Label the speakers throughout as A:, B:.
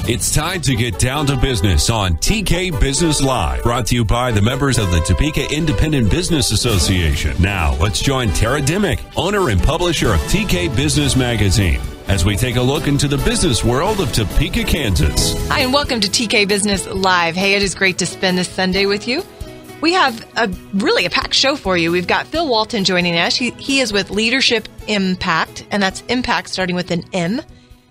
A: It's time to get down to business on TK Business Live, brought to you by the members of the Topeka Independent Business Association. Now, let's join Tara Dimmick, owner and publisher of TK Business Magazine, as we take a look into the business world of Topeka, Kansas.
B: Hi, and welcome to TK Business Live. Hey, it is great to spend this Sunday with you. We have a packed show for you. We've got Phil Walton joining us. He is with Leadership MPact, and that's impact starting with an M.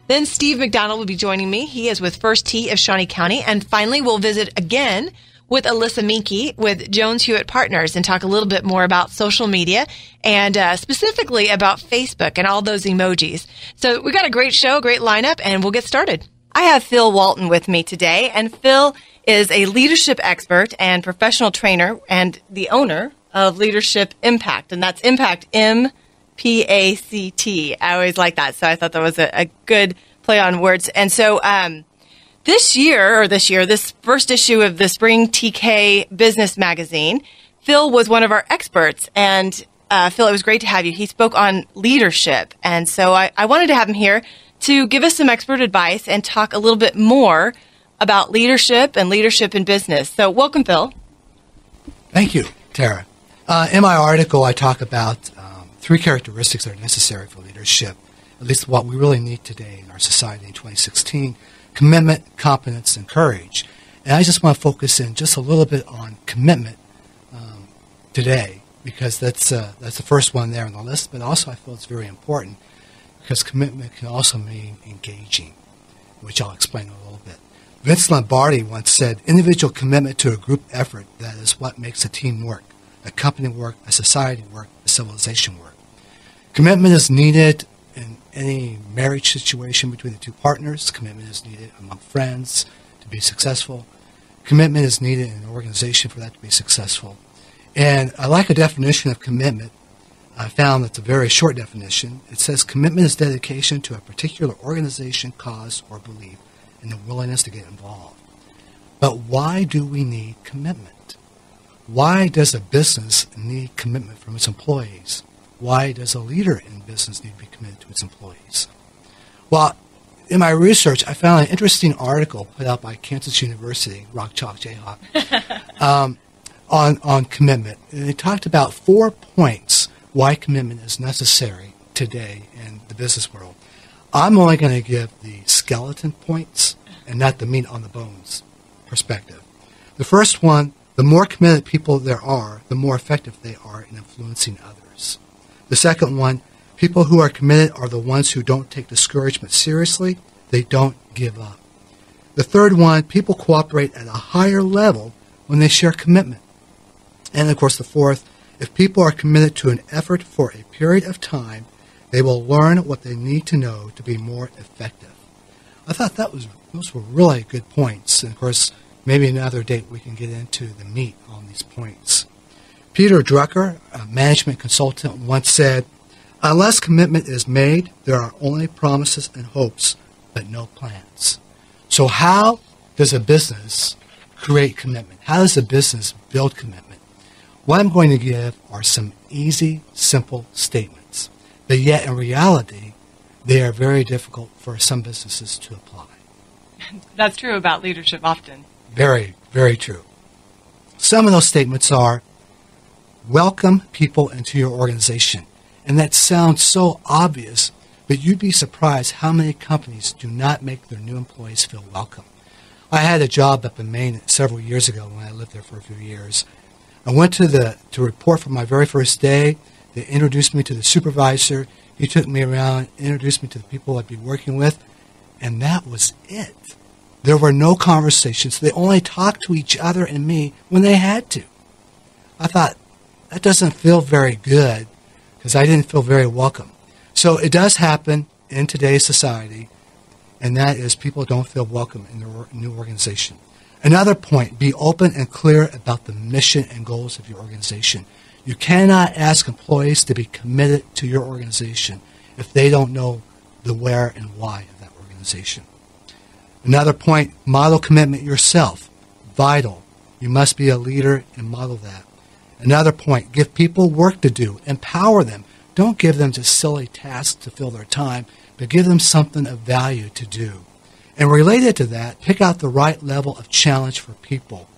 B: Then Steve McDonald will be joining me. He is with First Tee of Shawnee County. And finally, we'll visit again with Alissa Menke with Jones Huyett Partners and talk a little bit more about social media and specifically about Facebook and all those emojis. So we got a great show, great lineup, and we'll get started. I have Phil Walton with me today, and Phil is a leadership expert and professional trainer and the owner of Leadership MPact, and that's Impact, MPact. I always like that, so I thought that was a good play on words. And so this first issue of the Spring TK Business Magazine, Phil was one of our experts, and Phil, it was great to have you. He spoke on leadership, and so I wanted to have him here to give us some expert advice and talk a little bit more about leadership and leadership in business. So welcome, Phil.
C: Thank you, Tara. In my article, I talk about 3 characteristics that are necessary for leadership, at least what we really need today in our society in 2016: commitment, competence, and courage. And I just want to focus in just a little bit on commitment today, because that's the first one there on the list, but also I feel it's very important because commitment can also mean engaging, which I'll explain in a little bit. Vince Lombardi once said, individual commitment to a group effort, that is what makes a team work, a company work, a society work, a civilization work. Commitment is needed in any marriage situation between the two partners. Commitment is needed among friends to be successful. Commitment is needed in an organization for that to be successful. And I like a definition of commitment. I found that's a very short definition. It says commitment is dedication to a particular organization, cause, or belief, and the willingness to get involved. But why do we need commitment? Why does a business need commitment from its employees? Why does a leader in business need to be committed to its employees? Well, in my research, I found an interesting article put out by Kansas University, Rock Chalk Jayhawk, on commitment. And it talked about 4 points why commitment is necessary today in the business world. I'm only going to give the skeleton points and not the meat on the bones perspective. The first one, the more committed people there are, the more effective they are in influencing others. The second one, people who are committed are the ones who don't take discouragement seriously. They don't give up. The third one, people cooperate at a higher level when they share commitment. And of course the fourth, if people are committed to an effort for a period of time, they will learn what they need to know to be more effective. I thought those were really good points. And of course, maybe another date we can get into the meat on these points. Peter Drucker, a management consultant, once said, unless commitment is made, there are only promises and hopes, but no plans. So how does a business create commitment? How does a business build commitment? What I'm going to give are some easy, simple statements, but yet in reality, they are very difficult for some businesses to apply.
B: That's true about leadership often.
C: Very, very true. Some of those statements are, welcome people into your organization. And that sounds so obvious, but you'd be surprised how many companies do not make their new employees feel welcome. I had a job up in Maine several years ago when I lived there for a few years. I went to report for my very first day. They introduced me to the supervisor. He took me around, introduced me to the people I'd be working with, and that was it. There were no conversations. They only talked to each other and me when they had to. I thought, that doesn't feel very good because I didn't feel very welcome. So it does happen in today's society, and that is people don't feel welcome in their new organization. Another point, be open and clear about the mission and goals of your organization. You cannot ask employees to be committed to your organization if they don't know the where and why of that organization. Another point, model commitment yourself. Vital. You must be a leader and model that. Another point, give people work to do. Empower them. Don't give them just silly tasks to fill their time, but give them something of value to do. And related to that, pick out the right level of challenge for people.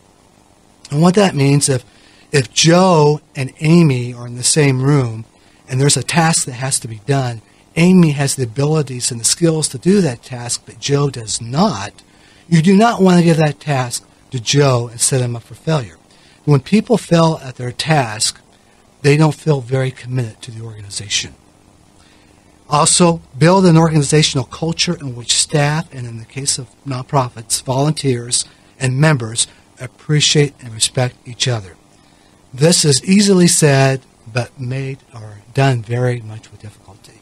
C: And what that means, if Joe and Amy are in the same room and there's a task that has to be done, Amy has the abilities and the skills to do that task, but Joe does not, you do not want to give that task to Joe and set him up for failure. When people fail at their task, they don't feel very committed to the organization. Also, build an organizational culture in which staff, and in the case of nonprofits, volunteers and members appreciate and respect each other. This is easily said, but made or done very much with difficulty,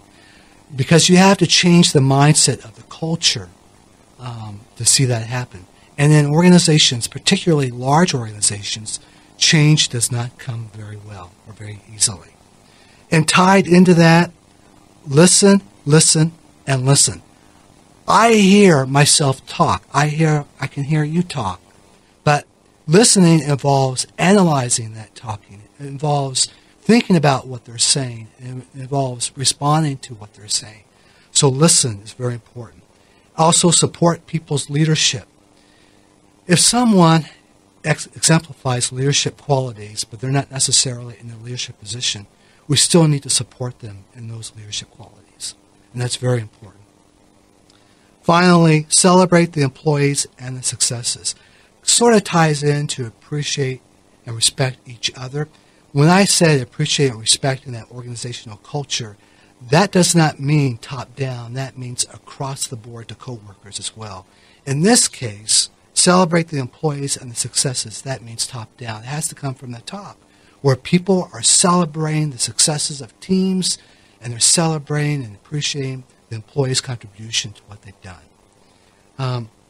C: because you have to change the mindset of the culture to see that happen. And in organizations, particularly large organizations, change does not come very well or very easily. And tied into that, listen, and listen. I hear myself talk. I can hear you talk. But listening involves analyzing that talking. It involves thinking about what they're saying. It involves responding to what they're saying. So listen is very important. Also support people's leadership. If someone exemplifies leadership qualities, but they're not necessarily in a leadership position, we still need to support them in those leadership qualities. And that's very important. Finally, celebrate the employees and the successes. Sort of ties into appreciate and respect each other. When I said appreciate and respect in that organizational culture, that does not mean top down. That means across the board to coworkers as well. In this case, celebrate the employees and the successes. That means top down. It has to come from the top, where people are celebrating the successes of teams and they're celebrating and appreciating the employees' contribution to what they've done.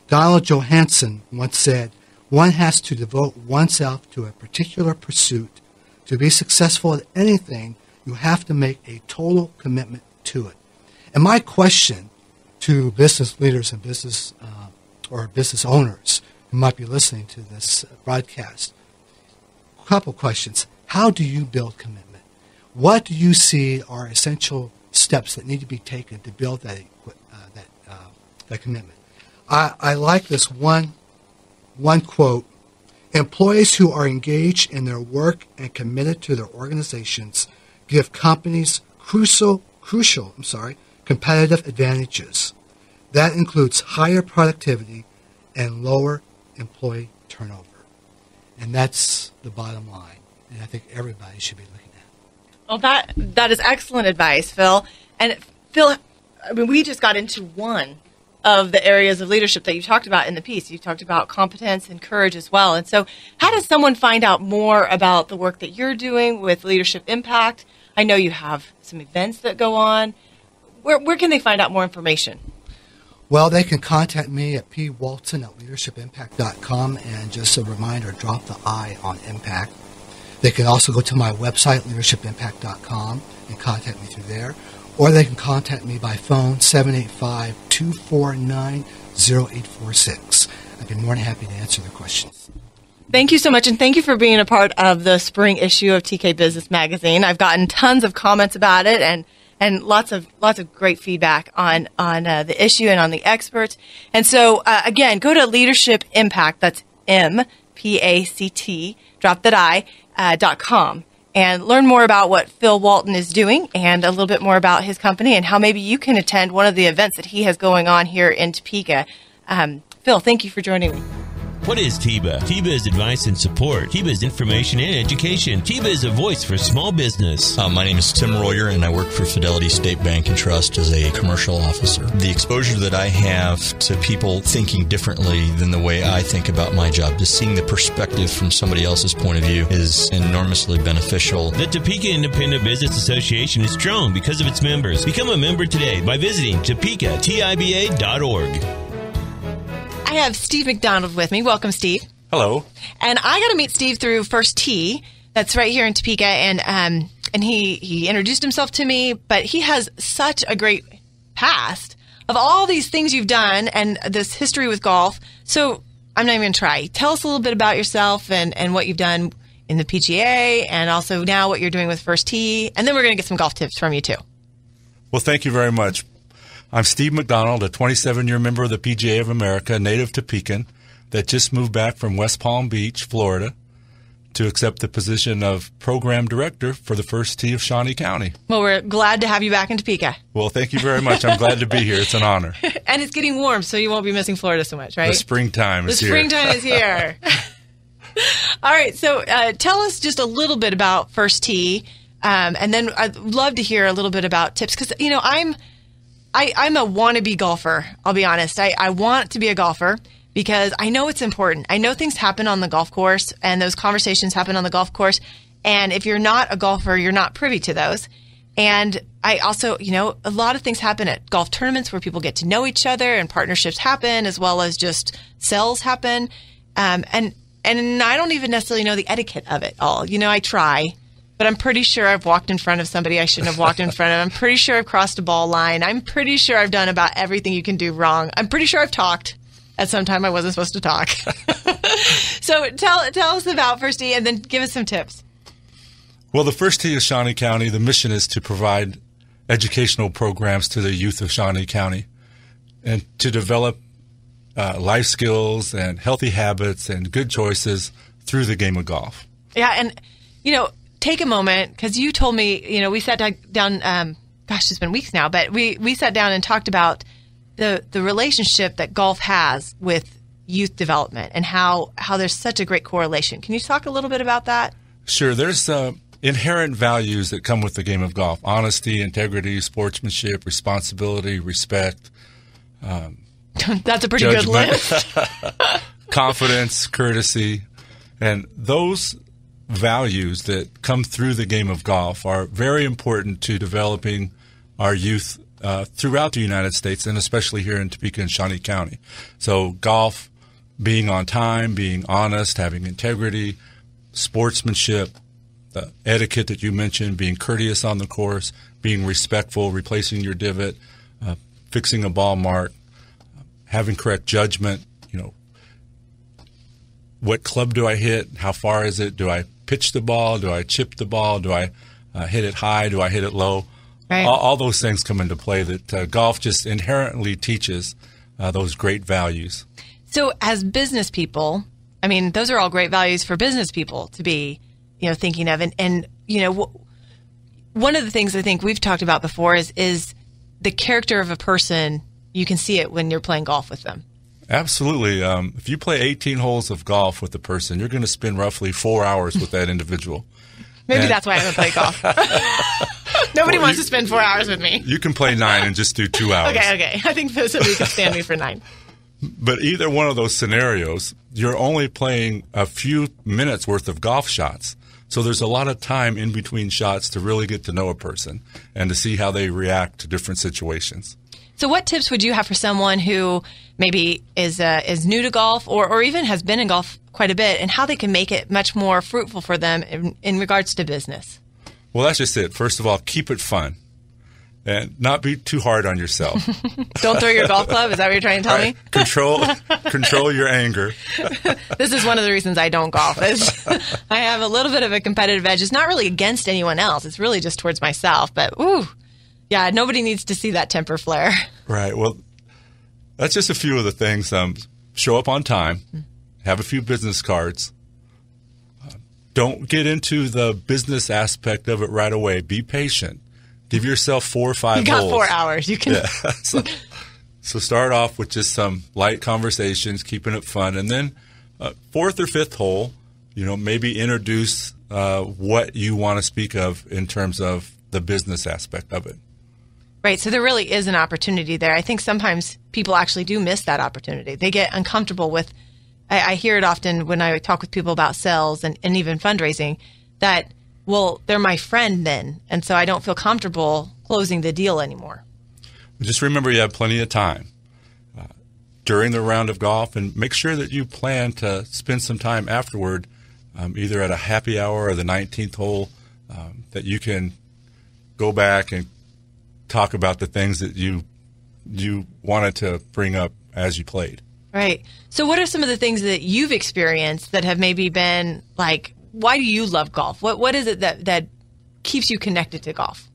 C: Donald Johansson once said, one has to devote oneself to a particular pursuit. To be successful at anything, you have to make a total commitment to it. And my question to business leaders and business owners who might be listening to this broadcast, a couple questions. How do you build commitment? What do you see are essential steps that need to be taken to build that commitment? I like this one quote. Employees who are engaged in their work and committed to their organizations give companies crucial competitive advantages. That includes higher productivity and lower employee turnover. And that's the bottom line. And I think everybody should be looking at it.
B: Well, that is excellent advice, Phil. And Phil, I mean, we just got into one of the areas of leadership that you talked about in the piece. You talked about competence and courage as well. And so how does someone find out more about the work that you're doing with Leadership Impact? I know you have some events that go on. Where can they find out more information?
C: Well, they can contact me at pwalton@leadershipimpact.com, and just a reminder, drop the I on impact. They can also go to my website, leadershipimpact.com, and contact me through there. Or they can contact me by phone, 785-249-0846. I'd be more than happy to answer their questions.
B: Thank you so much, and thank you for being a part of the spring issue of TK Business Magazine. I've gotten tons of comments about it and lots of great feedback on the issue and on the experts. And so, again, go to Leadership Impact, that's MPact, drop that I.com. And learn more about what Phil Walton is doing and a little bit more about his company and how maybe you can attend one of the events that he has going on here in Topeka. Phil, thank you for joining me.
D: What is TIBA? TIBA is advice and support. TIBA is information and education. TIBA is a voice for small business.
E: My name is Tim Royer, and I work for Fidelity State Bank and Trust as a commercial officer. The exposure that I have to people thinking differently than the way I think about my job, just seeing the perspective from somebody else's point of view, is enormously beneficial.
D: The Topeka Independent Business Association is strong because of its members. Become a member today by visiting topekatiba.org.
B: I have Steve McDonald with me. Welcome, Steve.
F: Hello.
B: And I got to meet Steve through First Tee. That's right here in Topeka. And he introduced himself to me, but he has such a great past of all these things you've done and this history with golf. So I'm not even going to try. Tell us a little bit about yourself and what you've done in the PGA and also now what you're doing with First Tee. And then we're going to get some golf tips from you too.
F: Well, thank you very much. I'm Steve McDonald, a 27-year member of the PGA of America, native to Pekin, that just moved back from West Palm Beach, Florida, to accept the position of program director for the First Tee of Shawnee County.
B: Well, we're glad to have you back in Topeka.
F: Well, thank you very much. I'm glad to be here. It's an honor.
B: And it's getting warm, so you won't be missing Florida so much, right?
F: The springtime is here.
B: The springtime is here. All right, so tell us just a little bit about First Tee, and then I'd love to hear a little bit about tips, because, you know, I'm a wannabe golfer, I'll be honest. I want to be a golfer because I know it's important. I know things happen on the golf course, and those conversations happen on the golf course. And if you're not a golfer, you're not privy to those. And I also, you know, a lot of things happen at golf tournaments where people get to know each other and partnerships happen, as well as just sales happen. And I don't even necessarily know the etiquette of it all. You know, I try. But I'm pretty sure I've walked in front of somebody I shouldn't have walked in front of. I'm pretty sure I've crossed a ball line. I'm pretty sure I've done about everything you can do wrong. I'm pretty sure I've talked at some time I wasn't supposed to talk. So tell us about First Tee, and then give us some tips.
F: Well, the First Tee of Shawnee County, the mission is to provide educational programs to the youth of Shawnee County and to develop life skills and healthy habits and good choices through the game of golf.
B: Yeah, and, you know, take a moment, because you told me, you know, we sat down, gosh, it's been weeks now, but we sat down and talked about the relationship that golf has with youth development and how there's such a great correlation. Can you talk a little bit about that?
F: Sure. There's inherent values that come with the game of golf: honesty, integrity, sportsmanship, responsibility, respect.
B: That's a pretty
F: judgment,
B: good list.
F: Confidence, courtesy. And those values that come through the game of golf are very important to developing our youth throughout the United States, and especially here in Topeka and Shawnee County. So golf, being on time, being honest, having integrity, sportsmanship, the etiquette that you mentioned, being courteous on the course, being respectful, replacing your divot, fixing a ball mark, having correct judgment. You know, what club do I hit? How far is it? Do I pitch the ball? Do I chip the ball? Do I hit it high? Do I hit it low? Right. All those things come into play that golf just inherently teaches those great values.
B: So as business people, I mean, those are all great values for business people to be, you know, thinking of. And you know, one of the things I think we've talked about before is the character of a person. You can see it when you're playing golf with them. Absolutely.
F: If you play 18 holes of golf with a person, you're going to spend roughly 4 hours with that individual.
B: Maybe that's why I haven't played golf. Nobody wants to spend 4 hours with me.
F: You can play 9 and just do 2 hours.
B: Okay. I think somebody can stand me for 9.
F: But either one of those scenarios, you're only playing a few minutes worth of golf shots. So there's a lot of time in between shots to really get to know a person and to see how they react to different situations.
B: So what tips would you have for someone who maybe is new to golf or even has been in golf quite a bit, and how they can make it much more fruitful for them in regards to business?
F: Well, that's just it. First of all, keep it fun and not be too hard on yourself.
B: Don't throw your golf club? Is that what you're trying to tell me?
F: Control your anger.
B: This is one of the reasons I don't golf. I have a little bit of a competitive edge. It's not really against anyone else. It's really just towards myself. But, yeah, nobody needs to see that temper flare.
F: Right. Well, that's just a few of the things. Show up on time. Have a few business cards. Don't get into the business aspect of it right away. Be patient. Give yourself 4 or 5 holes.
B: You got 4 hours. You can.
F: Yeah. So start off with just some light conversations, keeping it fun, and then 4th or 5th hole, you know, maybe introduce what you want to speak of in terms of the business aspect of it.
B: Right. So there really is an opportunity there. I think sometimes people actually do miss that opportunity. They get uncomfortable with. I hear it often when I talk with people about sales and even fundraising that, well, they're my friend then, and so I don't feel comfortable closing the deal anymore.
F: Just remember you have plenty of time during the round of golf, and make sure that you plan to spend some time afterward, either at a happy hour or the 19th hole, that you can go back and talk about the things that you wanted to bring up as you played.
B: Right. So what are some of the things that you've experienced that have maybe been like, why do you love golf? What is it that keeps you connected to golf?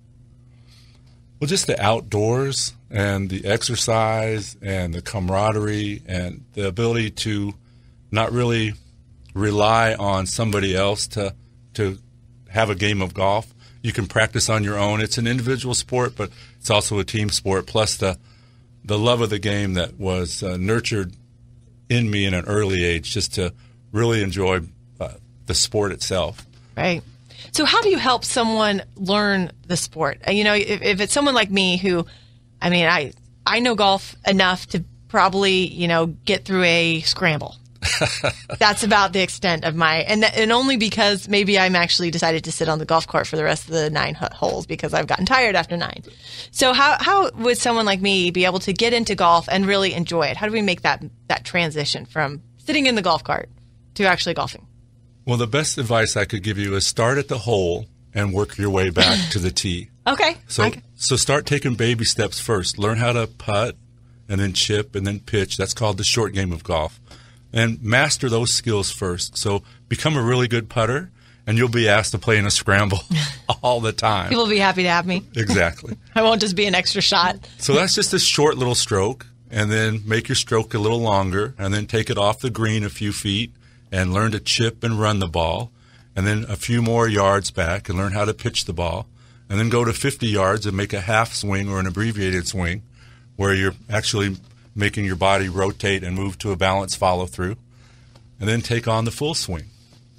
F: Well, just the outdoors and the exercise and the camaraderie and the ability to not really rely on somebody else to have a game of golf. You can practice on your own. It's an individual sport, but it's also a team sport, plus the love of the game that was nurtured in me in an early age just to really enjoy the sport itself.
B: Right. So how do you help someone learn the sport? You know, if it's someone like me who, I mean, I know golf enough to probably, you know, get through a scramble. That's about the extent of my, and only because maybe I'm actually decided to sit on the golf cart for the rest of the 9 holes because I've gotten tired after 9. So how would someone like me be able to get into golf and really enjoy it? How do we make that transition from sitting in the golf cart to actually golfing?
F: Well, the best advice I could give you is start at the hole and work your way back to the tee.
B: Okay.
F: So start taking baby steps first. Learn how to putt and then chip and then pitch. That's called the short game of golf. And master those skills first. So become a really good putter, and you'll be asked to play in a scramble all the time.
B: People will be happy to have me.
F: Exactly.
B: I won't just be an extra shot.
F: So that's just a short little stroke, and then make your stroke a little longer, and then take it off the green a few feet, and learn to chip and run the ball, and then a few more yards back and learn how to pitch the ball, and then go to 50 yards and make a half swing or an abbreviated swing where you're actually making your body rotate and move to a balanced follow-through, and then take on the full swing.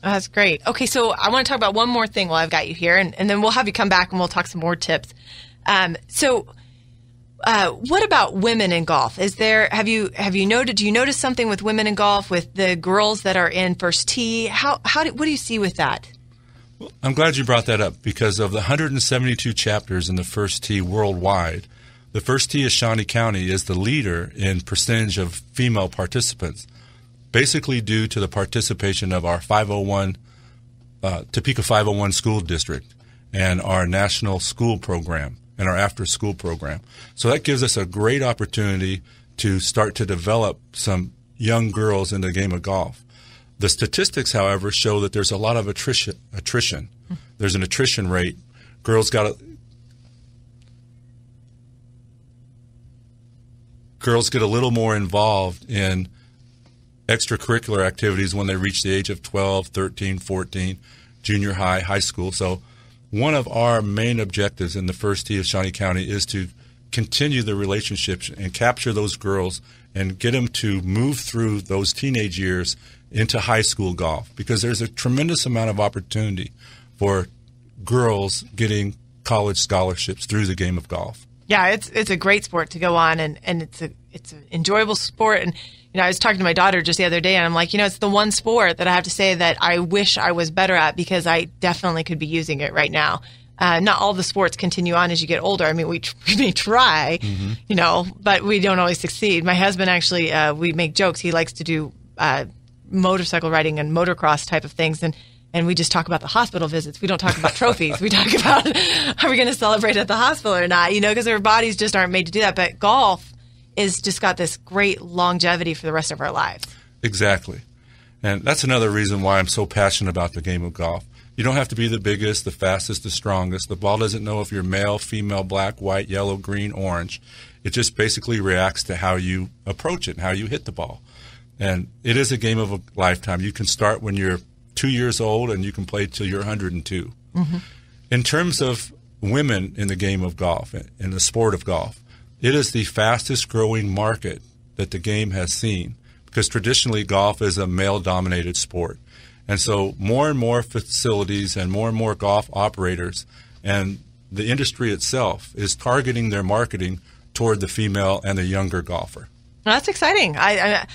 B: That's great. Okay, so I want to talk about one more thing while I've got you here, and then we'll have you come back and we'll talk some more tips. What about women in golf? Have you noted? Do you notice something with women in golf with the girls that are in first tee? What do you see with that?
F: Well, I'm glad you brought that up because of the 172 chapters in the first tee worldwide, the first tee of Shawnee County is the leader in percentage of female participants, basically due to the participation of our 501 Topeka 501 school district and our national school program and our after-school program. So that gives us a great opportunity to start to develop some young girls in the game of golf. The statistics, however, show that there's a lot of attrition. There's an attrition rate. Girls get a little more involved in extracurricular activities when they reach the age of 12, 13, 14, junior high, high school. So one of our main objectives in the first tee of Shawnee County is to continue the relationships and capture those girls and get them to move through those teenage years into high school golf, because there's a tremendous amount of opportunity for girls getting college scholarships through the game of golf.
B: Yeah, it's a great sport to go on, and it's an enjoyable sport. And I was talking to my daughter just the other day, and I'm like, it's the one sport that I have to say that I wish I was better at, because I definitely could be using it right now. Not all the sports continue on as you get older. I mean, we may try, but we don't always succeed. My husband actually, we make jokes. He likes to do motorcycle riding and motocross type of things, and we just talk about the hospital visits. We don't talk about trophies. We talk about, are we going to celebrate at the hospital or not? Because our bodies just aren't made to do that. But golf is just got this great longevity for the rest of our lives.
F: Exactly. And that's another reason why I'm so passionate about the game of golf. You don't have to be the biggest, the fastest, the strongest. The ball doesn't know if you're male, female, black, white, yellow, green, orange. It just basically reacts to how you approach it and how you hit the ball. And it is a game of a lifetime. You can start when you're 2 years old and you can play till you're 102. Mm-hmm. In terms of women in the game of golf, in the sport of golf, it is the fastest growing market that the game has seen, because traditionally golf is a male-dominated sport. And so more and more facilities and more golf operators and the industry itself is targeting their marketing toward the female and the younger golfer.
B: Well, that's exciting. I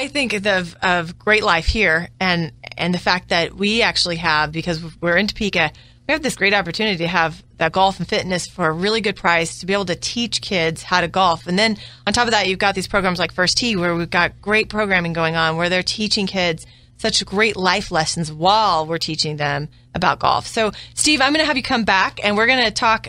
B: think of Great Life here and the fact that we actually have, because we're in Topeka, we have this great opportunity to have that golf and fitness for a really good price, to be able to teach kids how to golf. And then on top of that, you've got these programs like First Tee, where we've got great programming going on, where they're teaching kids such great life lessons while we're teaching them about golf. So, Steve, I'm going to have you come back, and we're going to talk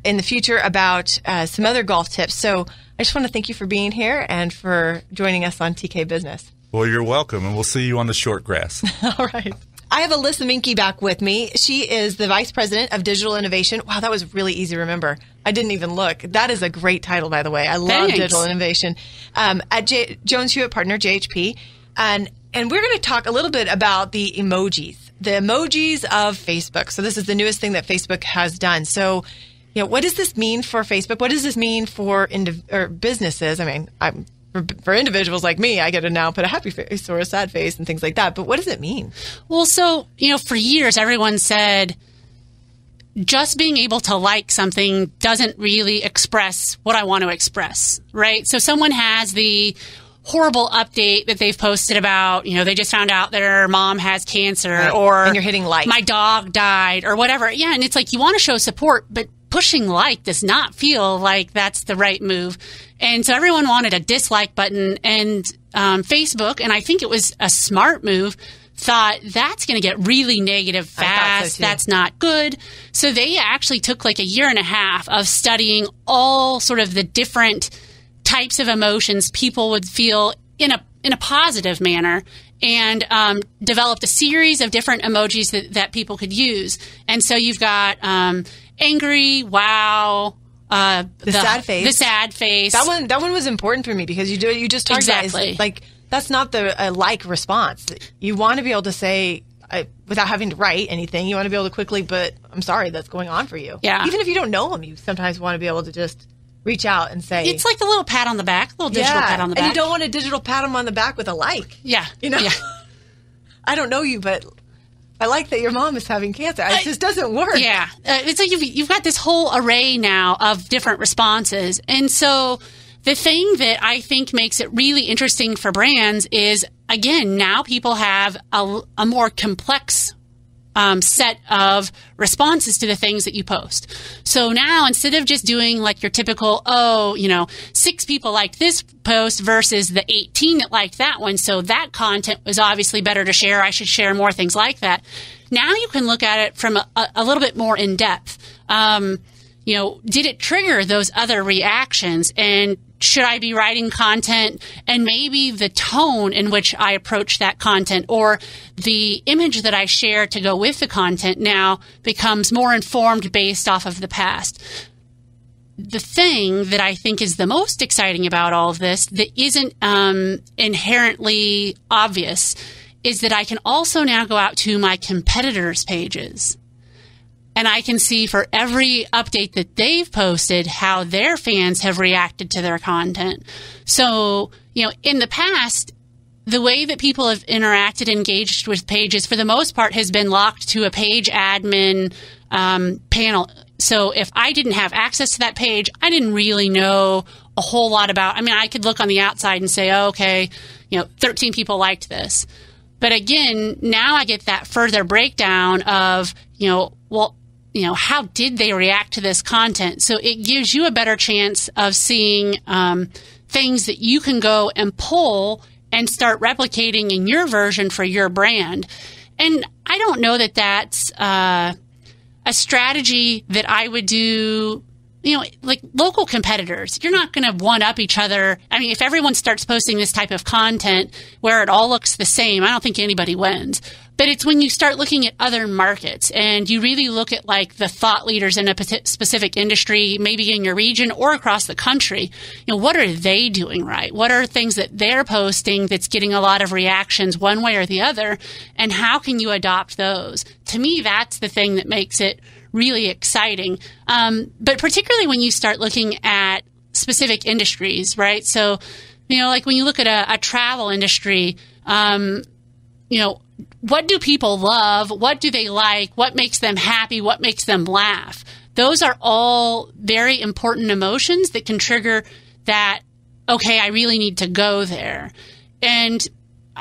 B: in the future about some other golf tips. So I just want to thank you for being here and for joining us on TK Business.
F: Well, you're welcome, and we'll see you on the short grass.
B: All right. I have Alissa Menke back with me. She is the Vice President of Digital Innovation. Wow, that was really easy to remember. I didn't even look. That is a great title, by the way. I love digital innovation. At Jones Hewitt Partner, JHP. And we're going to talk a little bit about the emojis of Facebook. So this is the newest thing that Facebook has done. So, what does this mean for Facebook? What does this mean for businesses? I mean, for individuals like me, I get to now put a happy face or a sad face and things like that. But what does it mean? Well,
G: so, for years, everyone said just being able to like something doesn't really express what I want to express, right? So someone has the horrible update that they've posted about, they just found out their mom has cancer, right, or
B: and you're hitting like,
G: my dog died or whatever. Yeah. And it's like, you want to show support, but pushing like does not feel like that's the right move. And so everyone wanted a dislike button, and Facebook, and I think it was a smart move, thought that's going to get really negative fast. So that's not good. So they actually took like a year and a half of studying all sort of the different types of emotions people would feel in a positive manner, and developed a series of different emojis that people could use. And so you've got angry, wow, the sad face. The sad face.
B: That one was important for me because you just talked
G: exactly.
B: About it, like that's not the like response. You want to be able to say without having to write anything. You want to be able to quickly, but I'm sorry, that's going on for you.
G: Yeah.
B: Even if you don't know them, you sometimes want to be able to just reach out and say...
G: It's like the little pat on the back, little digital pat on the back.
B: And you don't want a digital pat on the back with a like.
G: Yeah.
B: Yeah. I don't know you, but I like that your mom is having cancer. It just doesn't work.
G: Yeah. So you've got this whole array now of different responses. And so the thing that I think makes it really interesting for brands is, again, now people have a more complex set of responses to the things that you post. So now, instead of just doing like your typical, 6 people liked this post versus the 18 that liked that one, so that content was obviously better to share, I should share more things like that. Now you can look at it from a little bit more in depth. Did it trigger those other reactions? And should I be writing content, and maybe the tone in which I approach that content or the image that I share to go with the content now becomes more informed based off of the past. The thing that I think is the most exciting about all of this that isn't inherently obvious is that I can also now go out to my competitors' pages. And I can see for every update that they've posted how their fans have reacted to their content. So, in the past, the way that people have interacted, engaged with pages, for the most part, has been locked to a page admin panel. So if I didn't have access to that page, I didn't really know a whole lot about. I mean, I could look on the outside and say, 13 people liked this. But again, now I get that further breakdown of, how did they react to this content? So it gives you a better chance of seeing things that you can go and pull and start replicating in your version for your brand. And I don't know that that's a strategy that I would do, like local competitors. You're not going to one-up each other. I mean, if everyone starts posting this type of content where it all looks the same, I don't think anybody wins. But it's when you start looking at other markets and you really look at like the thought leaders in a specific industry, maybe in your region or across the country, what are they doing right? What are things that they're posting that's getting a lot of reactions one way or the other? And how can you adopt those? To me, that's the thing that makes it really exciting. But particularly when you start looking at specific industries, right? So, like when you look at a travel industry, what do people love? What do they like? What makes them happy? What makes them laugh? Those are all very important emotions that can trigger that, okay, I really need to go there. And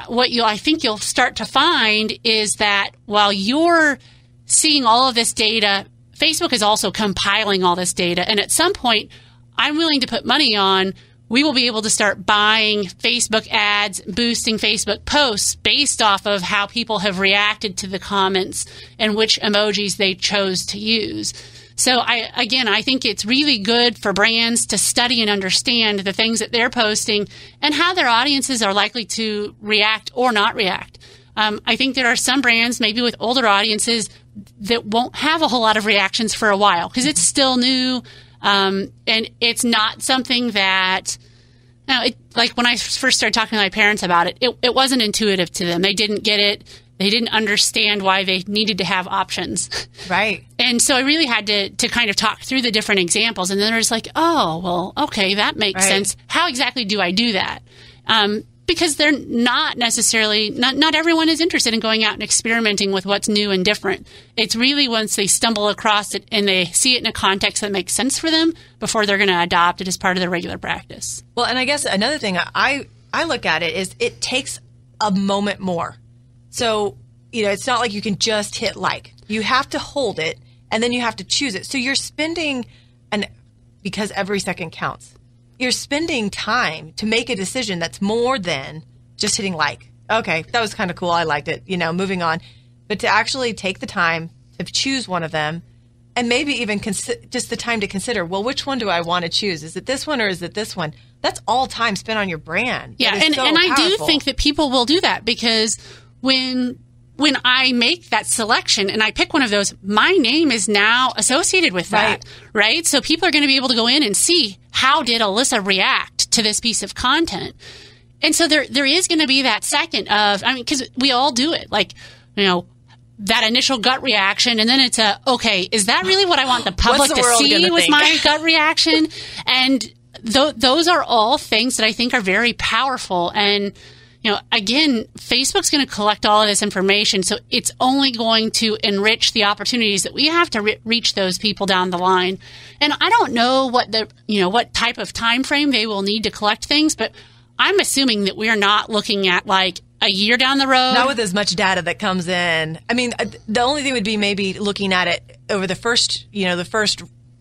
G: what I think you'll start to find is that while you're seeing all of this data, Facebook is also compiling all this data. And at some point, I'm willing to put money on we will be able to start buying Facebook ads, boosting Facebook posts based off of how people have reacted to the comments and which emojis they chose to use. So I think it's really good for brands to study and understand the things that they're posting and how their audiences are likely to react or not react. I think there are some brands, maybe with older audiences, that won't have a whole lot of reactions for a while because it's still new. And it's not something that, like when I first started talking to my parents about it, it wasn't intuitive to them. They didn't get it. They didn't understand why they needed to have options.
B: Right.
G: And so I really had to kind of talk through the different examples. And then they're just like, oh, well, okay, that makes sense. How exactly do I do that? Because they're not necessarily, not everyone is interested in going out and experimenting with what's new and different. It's really once they stumble across it and they see it in a context that makes sense for them before they're going to adopt it as part of their regular practice.
B: Well, and I guess another thing I look at it is it takes a moment more. So, it's not like you can just hit like. You have to hold it, and then you have to choose it. So you're spending, because every second counts, you're spending time to make a decision that's more than just hitting like. Okay, that was kind of cool. I liked it. Moving on. But to actually take the time to choose one of them, and maybe even just the time to consider, well, which one do I want to choose? Is it this one or is it this one? That's all time spent on your brand.
G: Yeah, and I do think that people will do that because when I make that selection and I pick one of those, my name is now associated with that, right? So people are going to be able to go in and see, how did Alissa react to this piece of content? And so there is going to be that second of, because we all do it, like, that initial gut reaction, and then it's okay, is that really what I want the public to see with my gut reaction? And those are all things that I think are very powerful. And again, Facebook's going to collect all of this information, so it's only going to enrich the opportunities that we have to reach those people down the line. And I don't know what what type of time frame they will need to collect things, but I'm assuming that we are not looking at like a year down the road.
B: Not with as much data that comes in. I mean, the only thing would be maybe looking at it over the first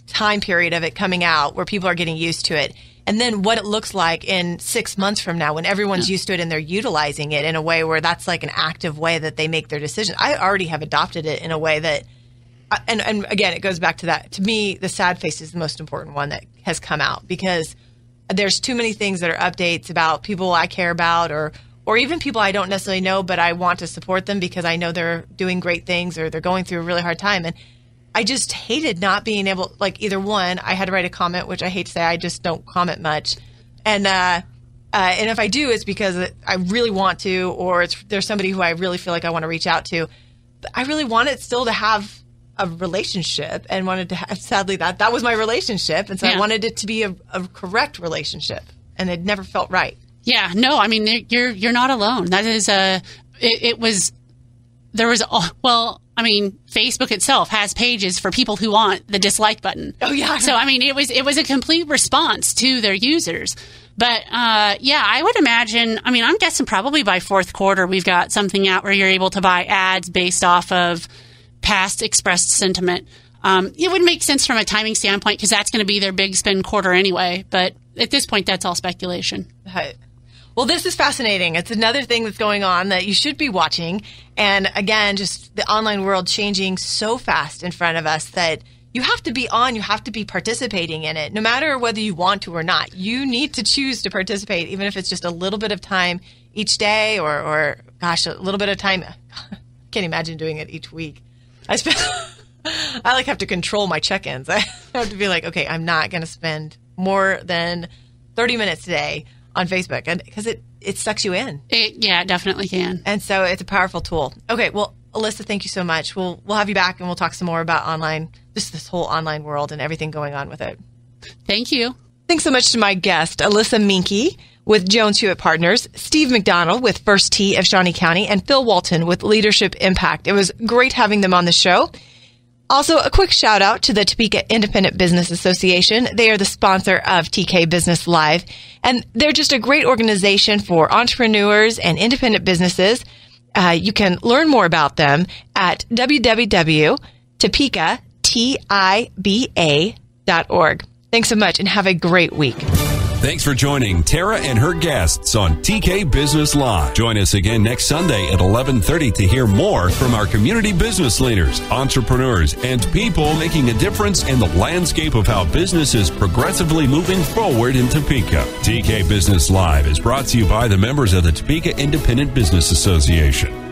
B: time period of it coming out where people are getting used to it. And then what it looks like in 6 months from now when everyone's used to it and they're utilizing it in a way where that's like an active way that they make their decision. I already have adopted it in a way that, and again, it goes back to that. To me, the sad face is the most important one that has come out because there's too many things that are updates about people I care about or even people I don't necessarily know, but I want to support them because I know they're doing great things or they're going through a really hard time. And I just hated not being able, like either one, I had to write a comment, which I hate to say, I just don't comment much. And if I do, it's because I really want to, or there's somebody who I really feel like I want to reach out to. But I really wanted still to have a relationship and wanted to have, sadly, that was my relationship. And so I wanted it to be a correct relationship. And it never felt right.
G: Yeah, no, I mean, you're not alone. That is Facebook itself has pages for people who want the dislike button.
B: Oh, yeah.
G: So, it was a complete response to their users. But, I would imagine, I'm guessing probably by fourth quarter, we've got something out where you're able to buy ads based off of past expressed sentiment. It would make sense from a timing standpoint because that's going to be their big spend quarter anyway. But at this point, that's all speculation.
B: Right. Well, this is fascinating. It's another thing that's going on that you should be watching. And again, just the online world changing so fast in front of us that you have to be on, you have to be participating in it. No matter whether you want to or not, you need to choose to participate, even if it's just a little bit of time each day or a little bit of time. I can't imagine doing it each week. I have to control my check-ins. I have to be like, okay, I'm not going to spend more than 30 minutes today on Facebook, and because it sucks you in.
G: It definitely can.
B: And so it's a powerful tool. Okay, well, Alissa, thank you so much. We'll have you back, and we'll talk some more about online, just this whole online world and everything going on with it.
G: Thank you.
B: Thanks so much to my guest, Alissa Menke with Jones Hewitt Partners, Steve McDonald with First Tee of Shawnee County, and Phil Walton with Leadership MPact. It was great having them on the show. Also, a quick shout out to the Topeka Independent Business Association. They are the sponsor of TK Business Live, and they're just a great organization for entrepreneurs and independent businesses. You can learn more about them at www.topeka.org. Thanks so much and have a great week.
A: Thanks for joining Tara and her guests on TK Business Live. Join us again next Sunday at 11:30 to hear more from our community business leaders, entrepreneurs, and people making a difference in the landscape of how business is progressively moving forward in Topeka. TK Business Live is brought to you by the members of the Topeka Independent Business Association.